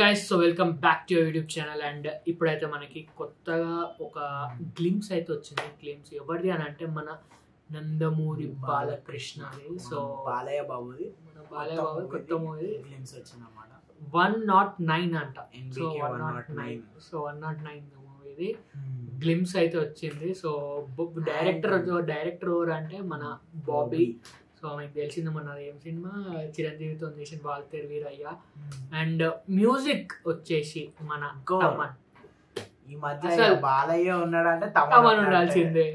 guys, so welcome back to your YouTube channel and ఇప్పుడైతే మనకి కొత్తగా ఒక గ్లింప్స్ అయితే వచ్చింది. గ్లింప్స్ ఎవరిది అని అంటే మన నందమూరి బాలకృష్ణది. సో బాలయ్య బాబుది కొత్త మూవీ గ్లింప్స్ వచ్చిందన్నమాట. 109 అంట. సో 109 మూవీది గ్లింప్స్ అయితే వచ్చింది. సో డైరెక్టర్ ఎవరు అంటే మన బాబీ. సో మీకు తెలిసింది మన ఏం సినిమా చిరంజీవితో చేసిన వాల్తేరు వీరయ్య. అండ్ మ్యూజిక్ వచ్చేసి మన తమన్. ఈ మధ్య బాలయ్య ఉన్నాడంటే తమన్ ఉండాల్సిందే.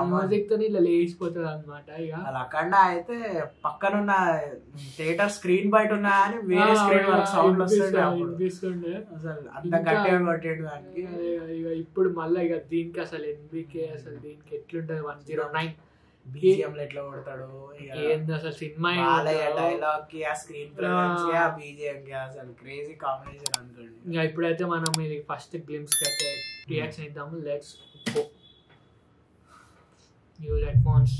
మ్యూజిక్ తో ఇలా లేచిపోతుంది అనమాట. ఇక అక్కడ అయితే పక్కనున్న థియేటర్ స్క్రీన్ బయట ఉన్నా అని వేరే స్క్రీన్ వరకు సౌండ్ వినిపిస్తుండే అసలు అంత గట్టిగా కొట్టేడు. ఇక ఇప్పుడు మళ్ళీ ఇక దీనికి అసలు ఎన్బికే అసలు దీనికి ఎట్లుంటది 109 బీజిఎం ఎట్లా కొడతాడు ఏంది అసలు సినిమా డైలాగ్ కి ఆ స్క్రీన్ ప్రెజెన్స్ కి ఆ బీజిఎం కి అసలు క్రేజీ కాంబినేషన్ అనుకోండి. ఇంకా ఇప్పుడైతే మనం ఇది ఫస్ట్ గ్లింప్స్ కి అయితే రియాక్షన్ ఇద్దాము. Let's go. Use headphones.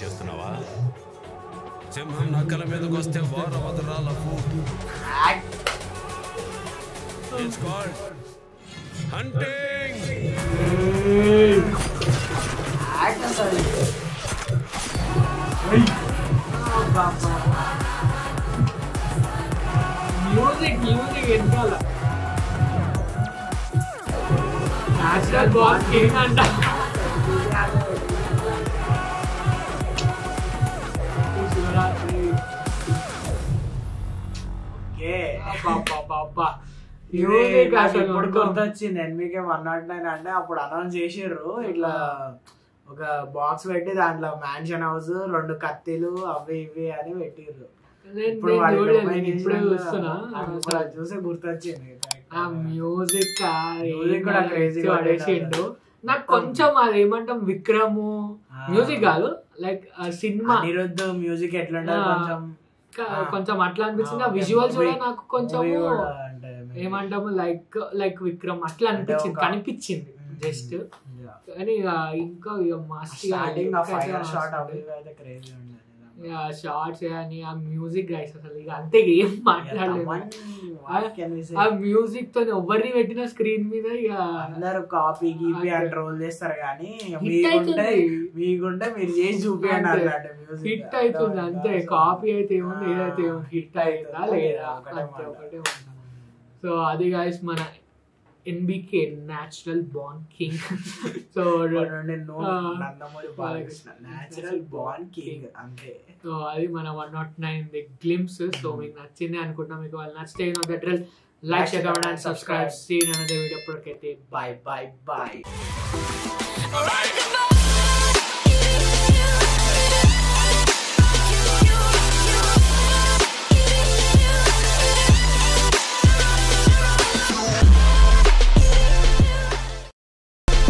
చేస్తున్నావా? సింహం నక్కల మీదకి వస్తే వారవదరాల హంటింగ్. మ్యూజిక్ ఎన్కాల నేచురల్ బాల్ కింగ్ అంట. ఇప్పుడు గుర్తొచ్చింది ఎన్బికే 109 అంటే అప్పుడు అనౌన్స్ చేసారు ఇట్లా ఒక బాక్స్ పెట్టి దాంట్లో మ్యాన్షన్ హౌస్ 2 కత్తిలు అవి ఇవి అని పెట్టిర్రు. చూసే గుర్తొచ్చింది. మ్యూజిక్ కూడా పడేసిండు. నాకు కొంచెం అది ఏమంటాం విక్రము మ్యూజిక్ కాదు లైక్ సినిమా నిరుద్ధ మ్యూజిక్ ఎట్లుంటే కొంచెం అట్లా అనిపించింది. ఆ విజువల్స్ కూడా నాకు కొంచెం ఏమంటాము లైక్ విక్రమ్ అట్లా కనిపించింది జస్ట్. కానీ ఇంకా షార్ట్స్ కానీ ఆ మ్యూజిక్ గైస్ అసలు ఇక అంతే ఏం మాట్లాడలేదు. ఆ మ్యూజిక్ తో ఎవరిని పెట్టిన స్క్రీన్ మీద ఇక అందరు కాపీ గీపీ అని ట్రోల్ చేస్తారు కానీ మీకుంటే మీరు చేసి చూపించండి. హిట్ అవుతుంది అంతే. కాపీ అయితే ఏముంది ఏదైతే ఏముంది హిట్ అవుతుందా లేదా అంతే ఒకటే ఉంది. సో అది గైస్ మన NBK natural born king. So Nandamuri Balakrishna natural born king అంతే. సో అది మన 109 గ్లింప్స్. సో మీకు నచ్చింది అనుకుంటున్నా. మీకు వాళ్ళు నచ్చితే like share comment and subscribe. See you in another video. Bye bye by.